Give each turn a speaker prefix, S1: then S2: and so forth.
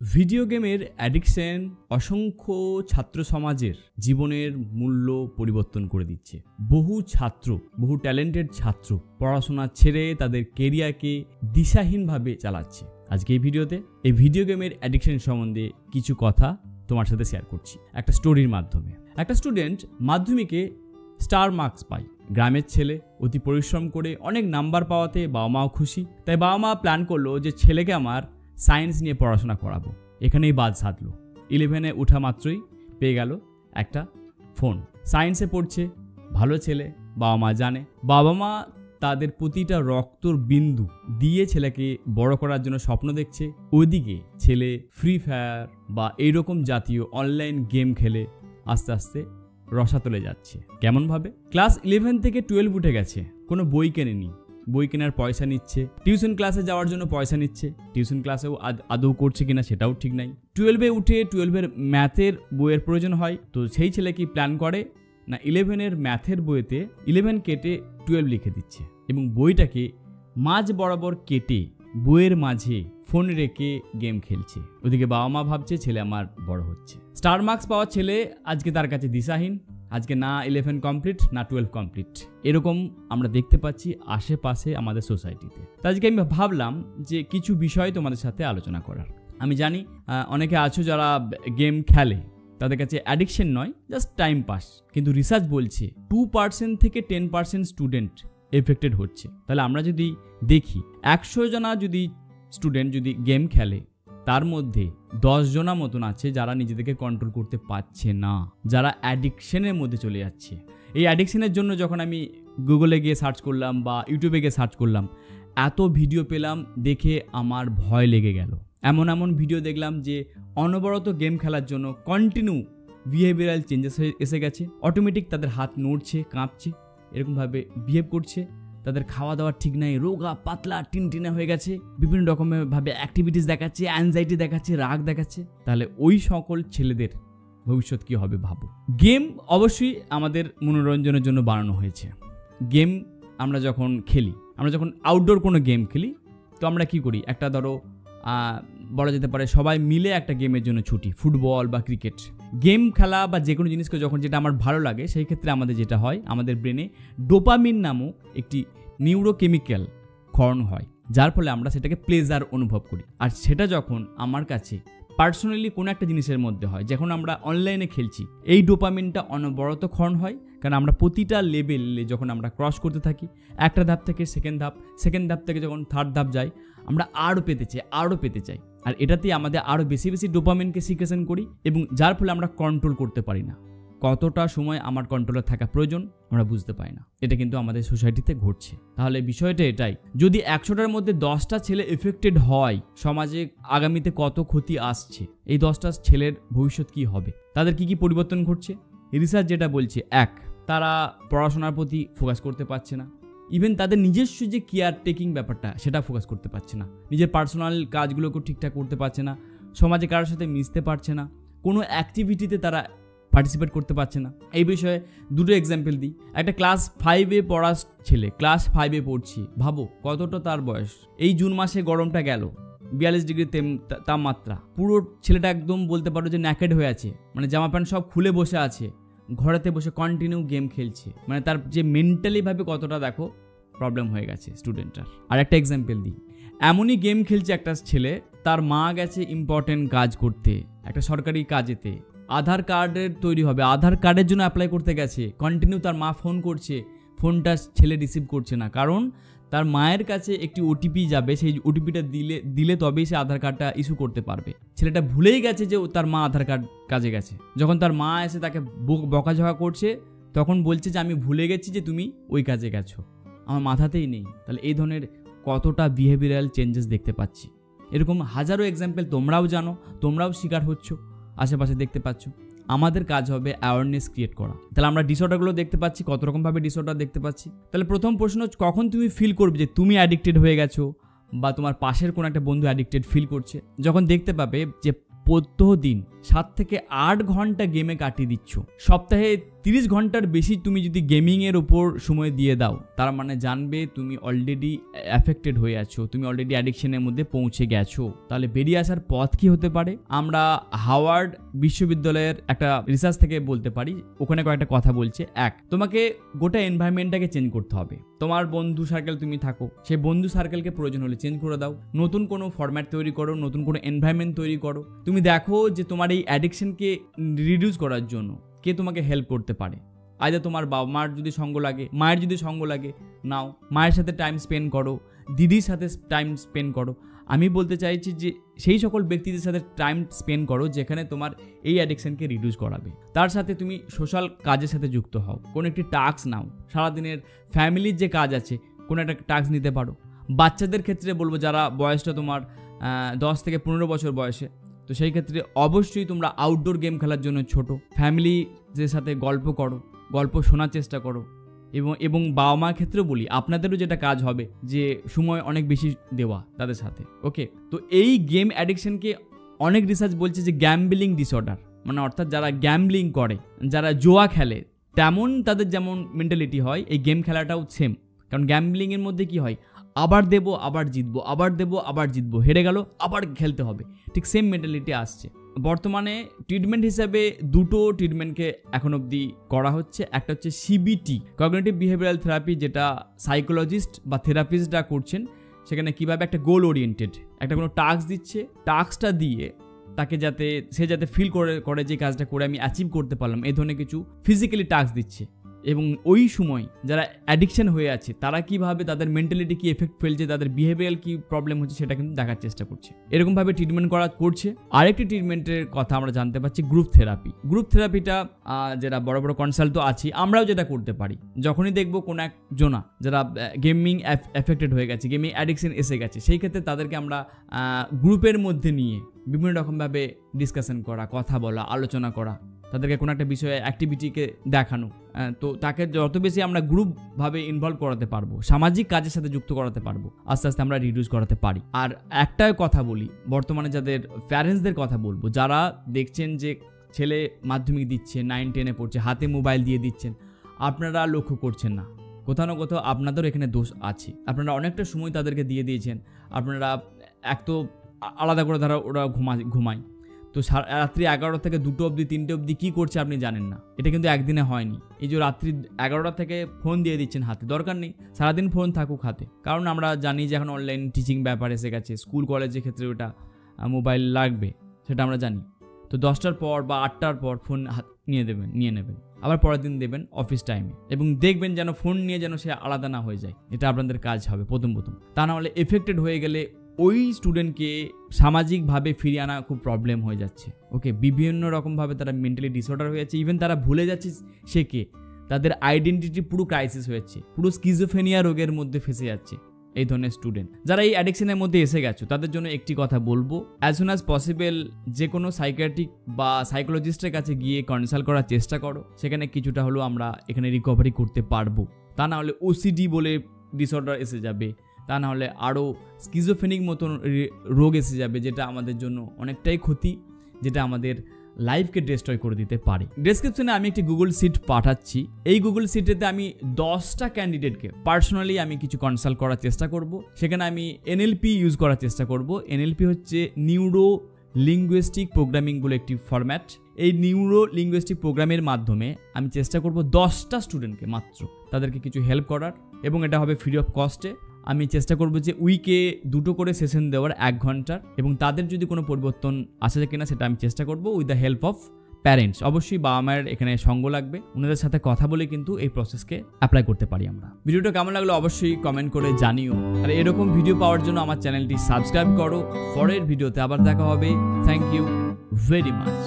S1: Video গেমের addiction অসংখ্য ছাত্র সমাজের জীবনের মূল্য পরিবর্তন করে দিচ্ছে। বহু ট্যালেন্টেড ছাত্র পড়াশোনা ছেড়ে তাদের কেরিয়ারকে দিশাহীনভাবে চালাচ্ছে। আজকে এই ভিডিওতে এই ভিডিও গেমের অ্যাডিকশন সম্বন্ধে কিছু কথা তোমার সাথে শেয়ার করছি একটা স্টোরির মাধ্যমে। একটা স্টুডেন্ট মাধ্যমিকে স্টার মার্কস পায়। গ্রামের ছেলে অতি পরিশ্রম করে অনেক নাম্বার পাওয়াতে বাবা মাও খুশি। তাই বাবা মা প্ল্যান করলো যে ছেলেকে আমার সায়েন্স নিয়ে পড়াশোনা করাবো। এখানেই বাদ সাধলো। 11-এ ওঠা মাত্রই পেয়ে গেল একটা ফোন। সায়েন্সে পড়ছে, ভালো ছেলে, বাবা মা জানে। বাবা মা তাদের প্রতিটা রক্তর বিন্দু দিয়ে ছেলেকে বড় করার জন্য স্বপ্ন দেখছে। ওইদিকে ছেলে ফ্রি ফায়ার বা এইরকম জাতীয় অনলাইন গেম খেলে আস্তে আস্তে রসাতলে যাচ্ছে। কেমনভাবে? ক্লাস 11 থেকে 12 উঠে গেছে, কোনো বই কেনেনি। বই কেনার পয়সা নিচ্ছে, টিউশন ক্লাসে যাওয়ার জন্য পয়সা নিচ্ছে। টিউশন ক্লাসেও আদৌ করছে কিনা সেটাও ঠিক নাই। 12-এ উঠে 12-এর ম্যাথের বইয়ের প্রয়োজন হয়, তো সেই ছেলে কি প্ল্যান করে না 11-এর ম্যাথের বইতে 11 কেটে 12 লিখে দিচ্ছে এবং বইটাকে মাঝ বরাবর কেটে বইয়ের মাঝে ফোন রেখে গেম খেলছে। ওদিকে বাবা মা ভাবছে ছেলে আমার বড় হচ্ছে। স্টার মার্কস পাওয়া ছেলে আজকে তার কাছে দিশাহীন। আজকে না 11 কমপ্লিট না 12 কমপ্লিট, এরকম আমরা দেখতে পাচ্ছি আশেপাশে আমাদের সোসাইটিতে। তো আজকে আমি ভাবলাম যে কিছু বিষয় তোমাদের সাথে আলোচনা করার। আমি জানি অনেকে আছো যারা গেম খেলে, তাদের কাছে অ্যাডিকশন নয়, জাস্ট টাইম পাস। কিন্তু রিসার্চ বলছে 2% থেকে 10% স্টুডেন্ট এফেক্টেড হচ্ছে। তাহলে আমরা যদি দেখি 100 জনা যদি স্টুডেন্ট যদি গেম খেলে, তার মধ্যে 10 জনা মতন আছে যারা নিজেদেরকে কন্ট্রোল করতে পারছে না, যারা অ্যাডিকশনের মধ্যে চলে যাচ্ছে। এই অ্যাডিকশনের জন্য যখন আমি গুগলে গিয়ে সার্চ করলাম বা ইউটিউবে গিয়ে সার্চ করলাম, এত ভিডিও পেলাম, দেখে আমার ভয় লেগে গেল। এমন ভিডিও দেখলাম যে অনবরত গেম খেলার জন্য কন্টিনিউ বিহেভিয়ারাল চেঞ্জেস এসে গেছে। অটোমেটিক তাদের হাত নড়ছে, কাঁপছে, এরকমভাবে বিহেভ করছে। তাদের খাওয়া দাওয়া ঠিক নাই, রোগা পাতলা টিনটিনা হয়ে গেছে, বিভিন্ন রকমের ভাবে অ্যাক্টিভিটিস দেখাচ্ছে, অ্যাংজাইটি দেখাচ্ছে, রাগ দেখাচ্ছে। তাহলে ওই সকল ছেলেদের ভবিষ্যৎ কি হবে ভাবো। গেম অবশ্যই আমাদের মনোরঞ্জনের জন্য বানানো হয়েছে। গেম আমরা যখন খেলি, আমরা যখন আউটডোর কোনো গেম খেলি, তো আমরা কি করি, একটা ধরো বলা যেতে পারে সবাই মিলে একটা গেমের জন্য ছুটি, ফুটবল বা ক্রিকেট। গেম খেলা বা যে কোনো জিনিসকে যখন যেটা আমার ভালো লাগে, সেই ক্ষেত্রে আমাদের যেটা হয়, আমাদের ব্রেনে ডোপামিন নামক একটি নিউরোকেমিক্যাল ক্ষরণ হয়, যার ফলে আমরা সেটাকে প্লেজার অনুভব করি। আর সেটা যখন আমার কাছে পার্সোনালি কোনো একটা জিনিসের মধ্যে হয়, যখন আমরা অনলাইনে খেলছি, এই ডোপামিনটা অনবরত ক্ষরণ হয়। কারণ আমরা প্রতিটা লেভেলে যখন আমরা ক্রস করতে থাকি, একটা ধাপ থেকে সেকেন্ড ধাপ থেকে যখন থার্ড ধাপ যাই, আমরা আরও পেতে চাই। আর এটাতেই আমাদের আরও বেশি ডোপামিনকে সিক্রেশন করি এবং যার ফলে আমরা কন্ট্রোল করতে পারি না। কতটা সময় আমার কন্ট্রোলে থাকা প্রয়োজন আমরা বুঝতে পারি না। এটা কিন্তু আমাদের সোসাইটিতে ঘটছে। তাহলে বিষয়টা এটাই, যদি 100টার মধ্যে 10টা ছেলে এফেক্টেড হয়, সমাজে আগামীতে কত ক্ষতি আসছে, এই 10টা ছেলের ভবিষ্যৎ কি হবে, তাদের কি পরিবর্তন ঘটছে। রিসার্চ যেটা বলছে, 1, তারা পড়াশোনার প্রতি ফোকাস করতে পারছে না। ইভেন তাদের নিজস্ব যে কেয়ার টেকিং ব্যাপারটা, সেটা ফোকাস করতে পারছে না। নিজের পার্সোনাল কাজগুলোকেও ঠিকঠাক করতে পারছে না। সমাজে কারোর সাথে মিশতে পারছে না। কোনো অ্যাক্টিভিটিতে তারা পার্টিসিপেট করতে পারছে না। এই বিষয়ে দুটো এক্সাম্পল দিই। একটা ক্লাস 5-এ পড়া ছেলে, ক্লাস 5-এ পড়ছি, ভাবো কতটা তার বয়স। এই জুন মাসে গরমটা গেল, 42 ডিগ্রি তাপমাত্রা, পুরো ছেলেটা একদম বলতে পারো যে ন্যাকেড হয়ে আছে, মানে জামা প্যান্ট সব খুলে বসে আছে, ঘরেতে বসে কন্টিনিউ গেম খেলছে। মানে তার যে মেন্টালিভাবে কতটা দেখো প্রবলেম হয়ে গেছে স্টুডেন্টটার। আর একটা এক্সাম্পল দিই, এমনই গেম খেলছে একটা ছেলে, তার মা গেছে ইম্পর্টেন্ট কাজ করতে, একটা সরকারি কাজেতে, আধার কার্ডের তৈরি হবে, আধার কার্ডের জন্য অ্যাপ্লাই করতে গেছে, কন্টিনিউ তার মা ফোন করছে, ফোনটা ছেলে রিসিভ করছে না, কারণ তার মায়ের কাছে একটি ওটিপি যাবে, সেই ওটিপিটা দিলে তবেই সে আধার কার্ডটা ইস্যু করতে পারবে। ছেলেটা ভুলেই গেছে যে তার মা আধার কার্ড কাজে গেছে। যখন তার মা এসে তাকে বকাঝকা করছে, তখন বলছে যে আমি ভুলে গেছি যে তুমি ওই কাজে গেছো, আমার মাথাতেই নেই। তাহলে এই ধরনের কতটা বিহেভিয়ারাল চেঞ্জেস দেখতে পাচ্ছি। এরকম হাজারো এক্সাম্পল তোমরাও জানো, তোমরাও শিকার হচ্ছ, আশেপাশে দেখতে পাচ্ছ। আমাদের কাজ হবে অ্যাওয়ারনেস ক্রিয়েট করা। তাহলে আমরা ডিসঅর্ডারগুলো দেখতে পাচ্ছি, কত রকমভাবে ডিসঅর্ডার দেখতে পাচ্ছি। তাহলে প্রথম প্রশ্ন, কখন তুমি ফিল করবে যে তুমি অ্যাডিক্টেড হয়ে গেছো বা তোমার পাশের কোনো একটা বন্ধু অ্যাডিক্টেড ফিল করছে? যখন দেখতে পাবে যে প্রত্যহ দিন 7 থেকে 8 ঘন্টা গেমে কাটিয়ে দিচ্ছ, সপ্তাহে 30 ঘন্টার বেশি তুমি যদি গেমিংয়ের ওপর সময় দিয়ে দাও, তার মানে জানবে তুমি অলরেডি অ্যাফেক্টেড হয়ে আছো, তুমি অলরেডি অ্যাডিকশনের মধ্যে পৌঁছে গেছো। তাহলে বেরিয়ে আসার পথ কি হতে পারে? আমরা হাওয়ার্ড বিশ্ববিদ্যালয়ের একটা রিসার্চ থেকে বলতে পারি, ওখানে কয়েকটা কথা বলছে। এক, তোমাকে গোটা এনভায়রনমেন্টটাকে চেঞ্জ করতে হবে। তোমার বন্ধু সার্কেল তুমি থাকো, সেই বন্ধু সার্কেলকে প্রয়োজন হলে চেঞ্জ করে দাও, নতুন কোনো ফরম্যাট তৈরি করো, নতুন কোনো এনভায়রনমেন্ট তৈরি করো। তুমি দেখো যে তোমার এই অ্যাডিকশনকে রিডিউস করার জন্য কে তোমাকে হেল্প করতে পারে। আজ তোমার বাবা মার যদি সঙ্গ লাগে, মায়ের যদি সঙ্গ লাগে, নাও, মায়ের সাথে টাইম স্পেন্ড করো, দিদির সাথে টাইম স্পেন্ড করো। আমি বলতে চাইছি যে সেই সকল ব্যক্তিদের সাথে টাইম স্পেন্ড করো যেখানে তোমার এই অ্যাডিকশনকে রিডিউস করাবে। তার সাথে তুমি সোশ্যাল কাজের সাথে যুক্ত হও, কোনো একটি টাস্ক নাও, সারাদিনের ফ্যামিলির যে কাজ আছে কোনো একটা টাস্ক নিতে পারো। বাচ্চাদের ক্ষেত্রে বলবো যারা বয়সটা তোমার 10 থেকে 15 বছর বয়সে, তো সেই ক্ষেত্রে অবশ্যই তোমরা আউটডোর গেম খেলার জন্য ছোট, ফ্যামিলিদের সাথে গল্প করো, গল্প শোনার চেষ্টা করো। এবং বাবা মার ক্ষেত্রেও বলি, আপনাদেরও যেটা কাজ হবে যে সময় অনেক বেশি দেওয়া তাদের সাথে। ওকে, তো এই গেম অ্যাডিকশনকে অনেক রিসার্চ বলছে যে গ্যাম্বলিং ডিসঅর্ডার, মানে অর্থাৎ যারা গ্যাম্বলিং করে, যারা জোয়া খেলে, তেমন তাদের যেমন মেন্টালিটি হয়, এই গেম খেলাটাও সেম। কারণ গ্যাম্বলিংয়ের মধ্যে কি হয়, আবার দেবো আবার জিতবো, আবার দেবো আবার জিতবো, হেরে গেল আবার খেলতে হবে, ঠিক সেম মেন্টালিটি আসছে। বর্তমানে ট্রিটমেন্ট হিসাবে দুটো ট্রিটমেন্টকে এখন অবধি করা হচ্ছে। একটা হচ্ছে সিবিটি, কগনিটিভ বিহেভিয়ারাল থেরাপি, যেটা সাইকোলজিস্ট বা থেরাপিস্টরা করছেন। সেখানে কিভাবে একটা গোল ওরিয়েন্টেড একটা কোনো টাস্ক দিচ্ছে, টাস্কটা দিয়ে তাকে যাতে ফিল করে যে কাজটা করে আমি অ্যাচিভ করতে পারলাম, এই ধরনের কিছু ফিজিক্যালি টাস্ক দিচ্ছে। এবং ওই সময় যারা অ্যাডিকশন হয়ে আছে তারা কিভাবে তাদের মেন্টালিটি কি এফেক্ট ফেলছে, তাদের বিহেভিয়ারাল কি প্রবলেম হচ্ছে, সেটা কিন্তু দেখার চেষ্টা করছে। এরকমভাবে ট্রিটমেন্ট করছে। আরেকটি ট্রিটমেন্টের কথা আমরা জানতে পারছি, গ্রুপ থেরাপি। গ্রুপ থেরাপিটা যেটা বড় বড় কনসাল্ট তো আছি, আমরাও যেটা করতে পারি, যখনই দেখবো কোনো একজনা যারা গেমিং এফেক্টেড হয়ে গেছে, গেমিং অ্যাডিকশন এসে গেছে, সেই ক্ষেত্রে তাদেরকে আমরা গ্রুপের মধ্যে নিয়ে বিভিন্ন রকমভাবে ডিসকাশন করা, কথা বলা, আলোচনা করা, তাদেরকে কোনো একটা বিষয়ে অ্যাক্টিভিটিকে দেখানো। তো তাকে যত বেশি আমরা গ্রুপভাবে ইনভলভ করাতে পারবো, সামাজিক কাজের সাথে যুক্ত করাতে পারবো, আস্তে আস্তে আমরা রিডিউস করাতে পারি। আর একটা কথা বলি, বর্তমানে যাদের প্যারেন্টসদের কথা বলবো, যারা দেখছেন যে ছেলে মাধ্যমিক দিচ্ছে, 9-10-এ পড়ছে, হাতে মোবাইল দিয়ে দিচ্ছেন, আপনারা লক্ষ্য করছেন না, কোথাও না কোথাও আপনাদেরও এখানে দোষ আছে। আপনারা অনেকটা সময় তাদেরকে দিয়ে দিয়েছেন। আপনারা এক তো আলাদা করে ওরা ঘুমায়, তো রাত্রি 11টা থেকে 2টো অবধি 3টে অবধি কী করছে আপনি জানেন না। এটা কিন্তু একদিনে হয়নি। এই যে রাত্রি 11টা থেকে ফোন দিয়ে দিচ্ছেন হাতে, দরকার নেই, সারাদিন ফোন থাকুক হাতে। কারণ আমরা জানি যে এখন অনলাইন টিচিং ব্যাপার এসে গেছে, স্কুল কলেজের ক্ষেত্রে ওটা মোবাইল লাগবে, সেটা আমরা জানি। তো 10টার পর বা 8টার পর ফোন নিয়ে নেবেন, আবার পরের দিন দেবেন অফিস টাইমে, এবং দেখবেন যেন ফোন নিয়ে যেন সে আলাদা না হয়ে যায়। এটা আপনাদের কাজ হবে প্রথম। তা না হলে এফেক্টেড হয়ে গেলে ওই স্টুডেন্টকে সামাজিকভাবে ফিরিয়ে আনা খুব প্রবলেম হয়ে যাচ্ছে। ওকে, বিভিন্ন রকমভাবে তারা মেন্টালি ডিসঅর্ডার হয়ে যাচ্ছে, ইভেন তারা ভুলে যাচ্ছে সে কে, তাদের আইডেন্টিটি পুরো ক্রাইসিস হয়েছে, পুরো স্কিজোফ্রেনিয়া রোগের মধ্যে ফেসে যাচ্ছে এই ধরনের স্টুডেন্ট। যারা এই অ্যাডিকশনের মধ্যে এসে গেছো তাদের জন্য একটি কথা বলবো, অ্যাজ সুন অ্যাজ পসিবল যে কোনো সাইকিয়াট্রিক বা সাইকোলজিস্টের কাছে গিয়ে কনসাল্ট করার চেষ্টা করো। সেখানে কিছুটা হলেও আমরা এখানে রিকভারি করতে পারবো। তা না হলে ওসিডি বলে ডিসঅর্ডার এসে যাবে, তা না হলে আরও স্কিজোফ্রেনিক মতন রোগ এসে যাবে, যেটা আমাদের জন্য অনেকটাই ক্ষতি, যেটা আমাদের লাইফকে ডিস্ট্রয় করে দিতে পারে। ডেসক্রিপশনে আমি একটি গুগল শিট পাঠাচ্ছি। এই গুগল শিটেতে আমি 10টা ক্যান্ডিডেটকে পার্সোনালি আমি কিছু কনসাল্ট করার চেষ্টা করব। সেখানে আমি NLP ইউজ করার চেষ্টা করব। NLP হচ্ছে নিউরো লিঙ্গুইস্টিক প্রোগ্রামিং বলে একটি ফরম্যাট। এই নিউরো লিঙ্গুইস্টিক প্রোগ্রামের মাধ্যমে আমি চেষ্টা করব 10টা স্টুডেন্টকে মাত্র তাদেরকে কিছু হেল্প করার, এবং এটা হবে ফ্রি অফ কস্টে। আমি চেষ্টা করব যে উইকে 2টো করে সেশন দেওয়ার 1 ঘন্টার, এবং তাদের যদি কোনো পরিবর্তন আসে কিনা সেটা আমি চেষ্টা করব with the help of parents. অবশ্যই বাবা মায়ের এখানে সঙ্গ লাগবে, ওনাদের সাথে কথা বলে কিন্তু এই প্রসেসকে অ্যাপ্লাই করতে পারি আমরা। ভিডিওটা কেমন লাগলো অবশ্যই কমেন্ট করে জানিও, আর এরকম ভিডিও পাওয়ার জন্য আমার চ্যানেলটি সাবস্ক্রাইব করো। পরের ভিডিওতে আবার দেখা হবে। Thank you very much.